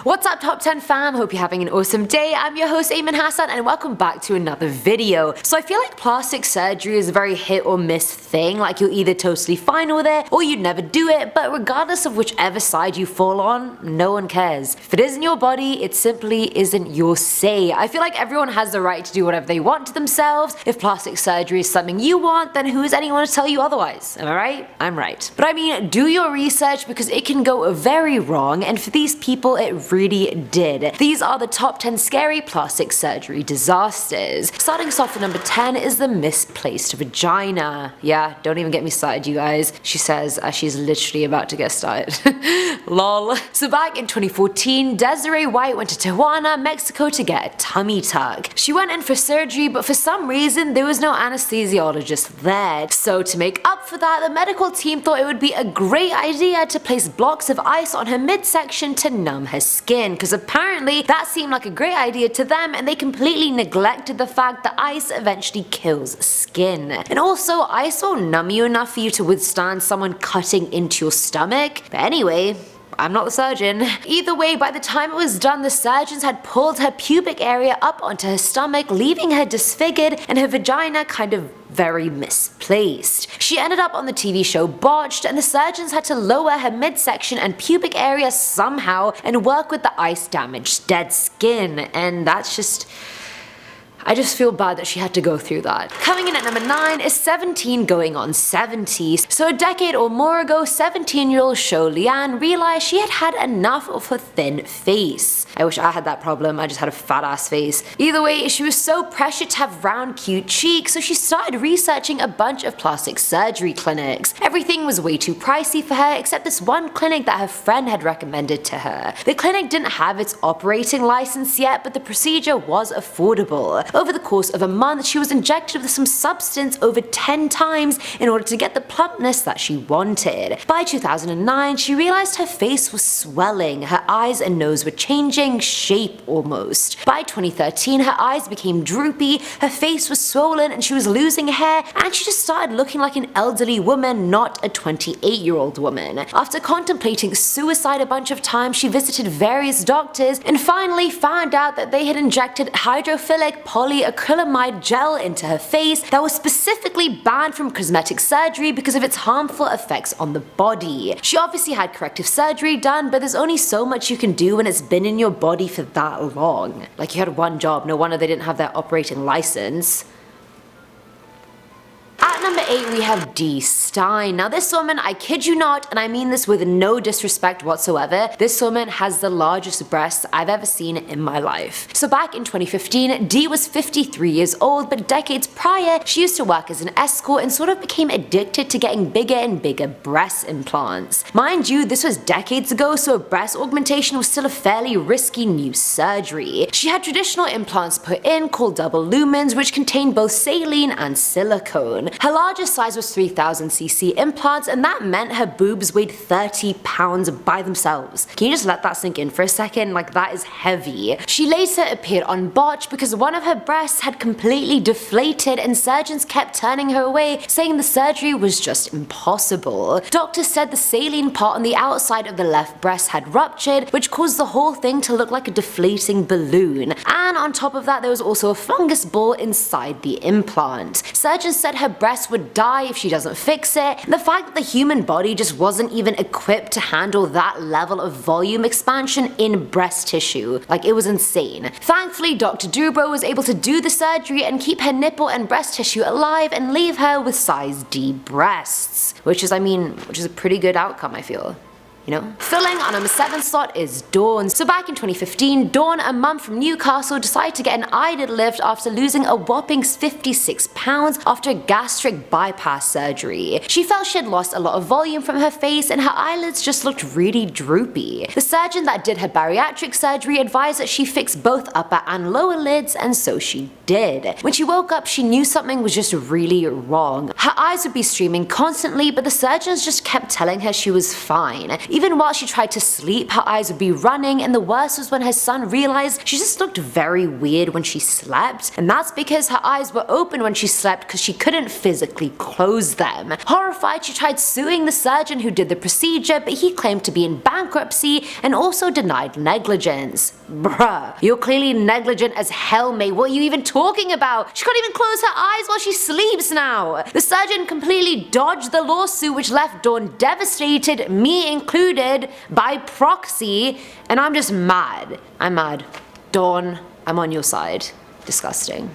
What's up top 10 fam, hope you're having an awesome day. I'm your host Ayman Hassan and welcome back to another video. So I feel like plastic surgery is a very hit or miss thing, like you're either totally fine with it or you'd never do it, but regardless of whichever side you fall on, no one cares. If it isn't your body, it simply isn't your say. I feel like everyone has the right to do whatever they want to themselves. If plastic surgery is something you want, then who is anyone to tell you otherwise? Am I right? I'm right. But I mean, do your research because it can go very wrong, and for these people it really did. These are the top 10 scary plastic surgery disasters. Starting us off at number 10 is the misplaced vagina. Yeah, don't even get me started you guys. She says as she's literally about to get started. Lol. So back in 2014, Desiree White went to Tijuana, Mexico to get a tummy tuck. She went in for surgery, but for some reason there was no anesthesiologist there. So to make up for that, the medical team thought it would be a great idea to place blocks of ice on her midsection to numb her skin, because apparently that seemed like a great idea to them and they completely neglected the fact that ice eventually kills skin. And also, ice will numb you enough for you to withstand someone cutting into your stomach. But anyway, I'm not the surgeon. Either way, by the time it was done, the surgeons had pulled her pubic area up onto her stomach, leaving her disfigured and her vagina kind of very misplaced. She ended up on the TV show Botched, and the surgeons had to lower her midsection and pubic area somehow and work with the ice damaged dead skin, and that's just... I just feel bad that she had to go through that. Coming in at number 9 is 17 going on 70. So a decade or more ago, 17-year-old Sho Lian realized she had had enough of her thin face. I wish I had that problem, I just had a fat ass face. Either way, she was so pressured to have round cute cheeks, so she started researching a bunch of plastic surgery clinics. Everything was way too pricey for her except this one clinic that her friend had recommended to her. The clinic didn't have its operating license yet, but the procedure was affordable. Over the course of a month, she was injected with some substance over 10 times in order to get the plumpness that she wanted. By 2009, she realized her face was swelling, her eyes and nose were changing shape almost. By 2013, her eyes became droopy, her face was swollen and she was losing hair, and she just started looking like an elderly woman, not a 28-year-old woman. After contemplating suicide a bunch of times, she visited various doctors and finally found out that they had injected hydrophilic polyacrylamide gel into her face that was specifically banned from cosmetic surgery because of its harmful effects on the body. She obviously had corrective surgery done, but there's only so much you can do when it's been in your body for that long. Like, you had one job, no wonder they didn't have their operating license. At number 8 we have STEIN. Now this woman, I kid you not, and I mean this with no disrespect whatsoever, this woman has the largest breasts I've ever seen in my life. So back in 2015, Dee was 53 years old, but decades prior she used to work as an escort and sort of became addicted to getting bigger and bigger breast implants. Mind you, this was decades ago, so a breast augmentation was still a fairly risky new surgery. She had traditional implants put in called double lumens, which contained both saline and silicone. Her largest size was 3000cc implants, and that meant her boobs weighed 30 pounds by themselves. Can you just let that sink in for a second? Like, that is heavy. She later appeared on Botched because one of her breasts had completely deflated and surgeons kept turning her away, saying the surgery was just impossible. Doctors said the saline part on the outside of the left breast had ruptured, which caused the whole thing to look like a deflating balloon. And on top of that, there was also a fungus ball inside the implant. Surgeons said her breast would die if she doesn't fix it. The fact that the human body just wasn't even equipped to handle that level of volume expansion in breast tissue. Like, it was insane. Thankfully, Dr. Dubrow was able to do the surgery and keep her nipple and breast tissue alive and leave her with size D breasts. Which is a pretty good outcome, I feel. You know? Filling on number 7 slot is Dawn. So back in 2015, Dawn, a mum from Newcastle, decided to get an eyelid lift after losing a whopping 56 pounds after a gastric bypass surgery. She felt she had lost a lot of volume from her face and her eyelids just looked really droopy. The surgeon that did her bariatric surgery advised that she fix both upper and lower lids, and so she did. When she woke up, she knew something was just really wrong. Her eyes would be streaming constantly, but the surgeons just kept telling her she was fine. Even while she tried to sleep, her eyes would be running, and the worst was when her son realized she just looked very weird when she slept, and that's because her eyes were open when she slept because she couldn't physically close them. Horrified, she tried suing the surgeon who did the procedure, but he claimed to be in bankruptcy and also denied negligence. Bruh, you're clearly negligent as hell, mate. What are you even talking about? She can't even close her eyes while she sleeps now. The surgeon completely dodged the lawsuit, which left Dawn devastated, me included, by proxy, and I'm just mad. I'm mad. Dawn, I'm on your side. Disgusting.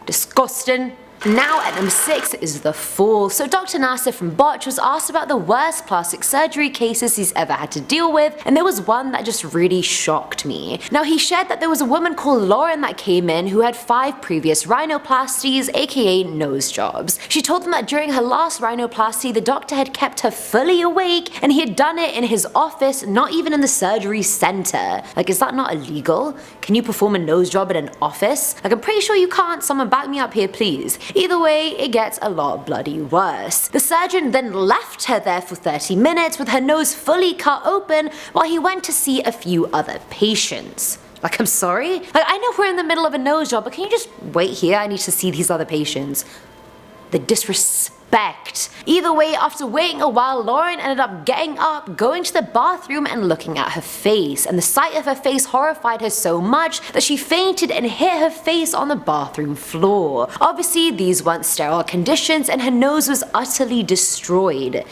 Disgusting. Now at number 6 is the fall. So Dr. Nasser from Botch was asked about the worst plastic surgery cases he's ever had to deal with, and there was one that just really shocked me. Now he shared that there was a woman called Lauren that came in who had 5 previous rhinoplasties, aka nose jobs. She told them that during her last rhinoplasty the doctor had kept her fully awake and he had done it in his office, not even in the surgery center. Like, is that not illegal? Can you perform a nose job in an office? Like, I'm pretty sure you can't. Someone back me up here, please. Either way, it gets a lot bloody worse. The surgeon then left her there for 30 minutes with her nose fully cut open while he went to see a few other patients. Like, I'm sorry? Like, I know we're in the middle of a nose job, but can you just wait here? I need to see these other patients. The disrespect. Either way, after waiting a while, Lauren ended up getting up, going to the bathroom and looking at her face, and the sight of her face horrified her so much that she fainted and hit her face on the bathroom floor. Obviously, these weren't sterile conditions and her nose was utterly destroyed.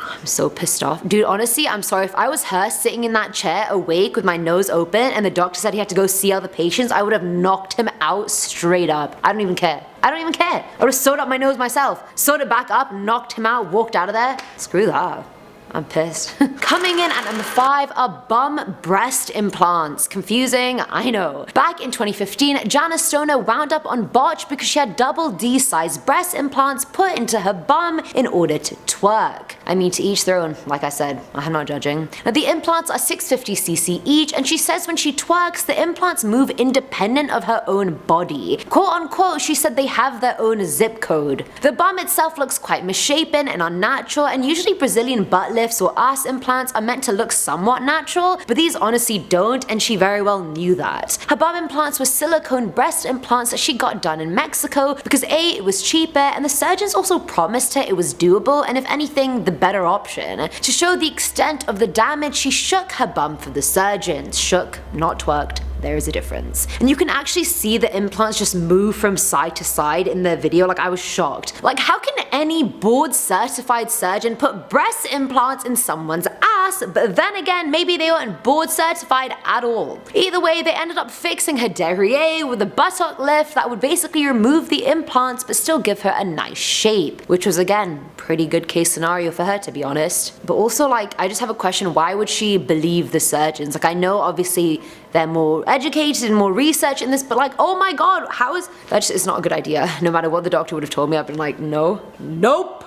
I'm so pissed off. Dude, honestly, I'm sorry. If I was her sitting in that chair awake with my nose open and the doctor said he had to go see other patients, I would have knocked him out straight up. I don't even care. I don't even care. I would have sewed up my nose myself. Sewed it back up, knocked him out, walked out of there. Screw that. I'm pissed. Coming in at number 5 are bum breast implants. Confusing, I know. Back in 2015, Jana Stoner wound up on Botch because she had double D-sized breast implants put into her bum in order to twerk. I mean, to each their own, like I said, I'm not judging. Now the implants are 650cc each, and she says when she twerks, the implants move independent of her own body. Quote unquote, she said they have their own zip code. The bum itself looks quite misshapen and unnatural, and usually Brazilian butt lifts or ass implants are meant to look somewhat natural, but these honestly don't, and she very well knew that. Her bum implants were silicone breast implants that she got done in Mexico because A, it was cheaper, and the surgeons also promised her it was doable, and if anything, the better option. To show the extent of the damage, she shook her bum for the surgeons. Shook, not twerked. There is a difference. And you can actually see the implants just move from side to side in the video. Like, I was shocked. Like, how can any board certified surgeon put breast implants in someone's ass, but then again, maybe they weren't board certified at all. Either way, they ended up fixing her derriere with a buttock lift that would basically remove the implants but still give her a nice shape, which was again, pretty good case scenario for her, to be honest. But also, like, I just have a question, why would she believe the surgeons? Like, I know obviously they're more educated and more research in this, but like, oh my god, how is that? Just, it's not a good idea. No matter what the doctor would have told me, I've been like, no, nope.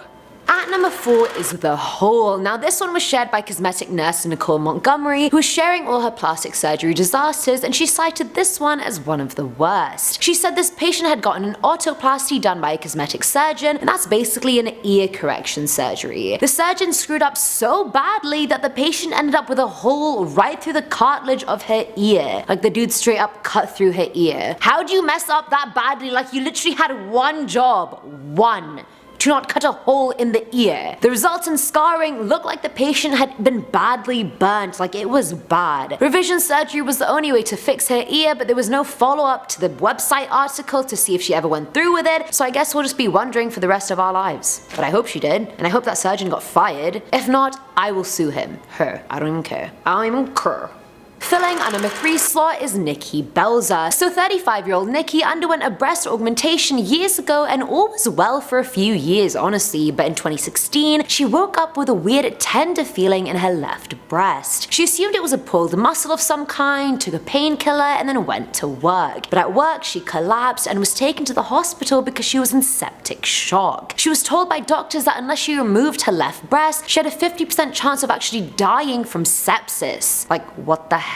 At number 4 is the hole. Now this one was shared by cosmetic nurse Nicole Montgomery, who was sharing all her plastic surgery disasters, and she cited this one as one of the worst. She said this patient had gotten an autoplasty done by a cosmetic surgeon, and that's basically an ear correction surgery. The surgeon screwed up so badly that the patient ended up with a hole right through the cartilage of her ear. Like, the dude straight up cut through her ear. How do you mess up that badly? Like, you literally had one job. One. To not cut a hole in the ear. The resultant scarring looked like the patient had been badly burnt, like it was bad. Revision surgery was the only way to fix her ear, but there was no follow-up to the website article to see if she ever went through with it, so I guess we'll just be wondering for the rest of our lives. But I hope she did, and I hope that surgeon got fired. If not, I will sue him. Her. I don't even care. I don't even care. Filling our number 3 slot is NIKKI BELZA. So 35-year-old NIKKI underwent a breast augmentation years ago and all was well for a few years, honestly, but in 2016 she woke up with a weird tender feeling in her left breast. She assumed it was a pulled muscle of some kind, took a painkiller, and then went to work. But at work she collapsed and was taken to the hospital because she was in septic shock. She was told by doctors that unless she removed her left breast, she had a 50% chance of actually dying from sepsis. Like, what the hell?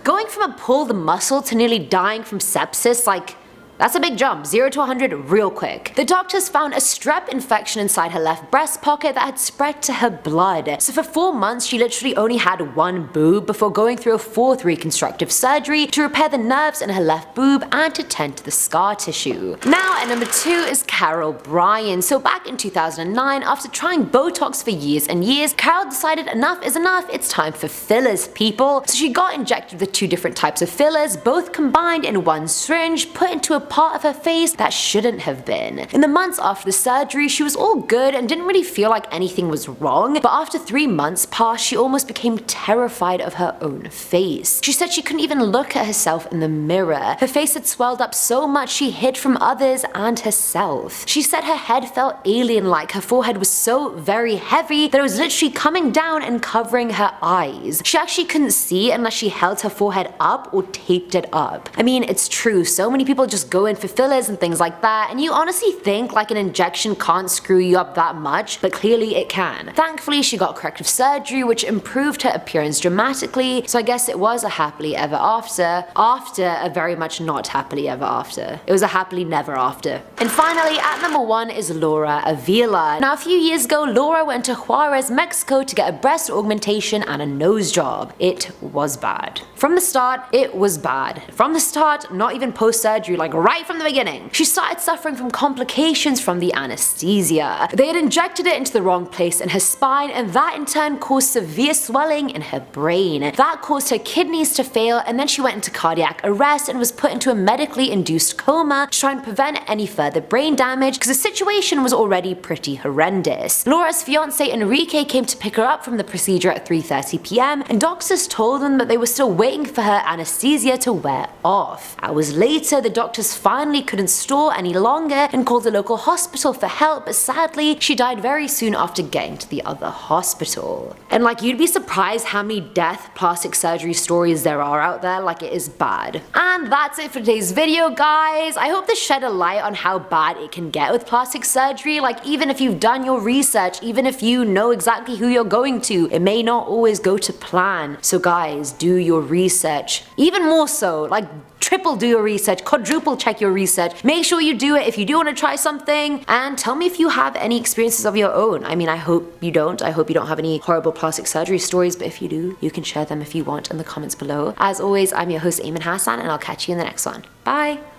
Going from a pulled muscle to nearly dying from sepsis, like, That's a big jump, 0 to 100 real quick. The doctors found a strep infection inside her left breast pocket that had spread to her blood. So for 4 months she literally only had one boob before going through a 4th reconstructive surgery to repair the nerves in her left boob and to tend to the scar tissue. Now at number 2 is Carol BRYAN. So back in 2009, after trying Botox for years and years, Carol decided enough is enough, it's time for fillers, people. So she got injected with 2 different types of fillers, both combined in one syringe, put into a part of her face that shouldn't have been. In the months after the surgery, she was all good and didn't really feel like anything was wrong, but after 3 months passed, she almost became terrified of her own face. She said she couldn't even look at herself in the mirror. Her face had swelled up so much she hid from others and herself. She said her head felt alien-like, her forehead was so very heavy that it was literally coming down and covering her eyes. She actually couldn't see unless she held her forehead up or taped it up. I mean, it's true, so many people just go in for fillers and things like that, and you honestly think like an injection can't screw you up that much, but clearly it can. Thankfully, she got corrective surgery which improved her appearance dramatically, so I guess it was a happily ever after a very much not happily ever after. It was a happily never after. And finally, at number 1 is Laura AVILA. Now a few years ago, Laura went to Juarez, Mexico to get a breast augmentation and a nose job. It was bad. From the start, it was bad. From the start, not even post-surgery, like right from the beginning. She started suffering from complications from the anesthesia. They had injected it into the wrong place in her spine, and that in turn caused severe swelling in her brain. That caused her kidneys to fail, and then she went into cardiac arrest and was put into a medically induced coma to try and prevent any further brain damage because the situation was already pretty horrendous. Laura's fiance Enrique came to pick her up from the procedure at 3:30 p.m. and doctors told them that they were still waiting for her anesthesia to wear off. Hours later, the doctors finally couldn't stall any longer and called the local hospital for help, but sadly she died very soon after getting to the other hospital. And like, you'd be surprised how many death plastic surgery stories there are out there, like it is bad. And that's it for today's video, guys. I hope this shed a light on how bad it can get with plastic surgery. Like, even if you've done your research, even if you know exactly who you're going to, it may not always go to plan. So guys, do your research. Even more so, like, triple do your research, quadruple check your research. Make sure you do it if you do want to try something, and tell me if you have any experiences of your own. I mean, I hope you don't. I hope you don't have any horrible plastic surgery stories, but if you do, you can share them if you want in the comments below. As always, I'm your host Eamon Hassan, and I'll catch you in the next one. Bye!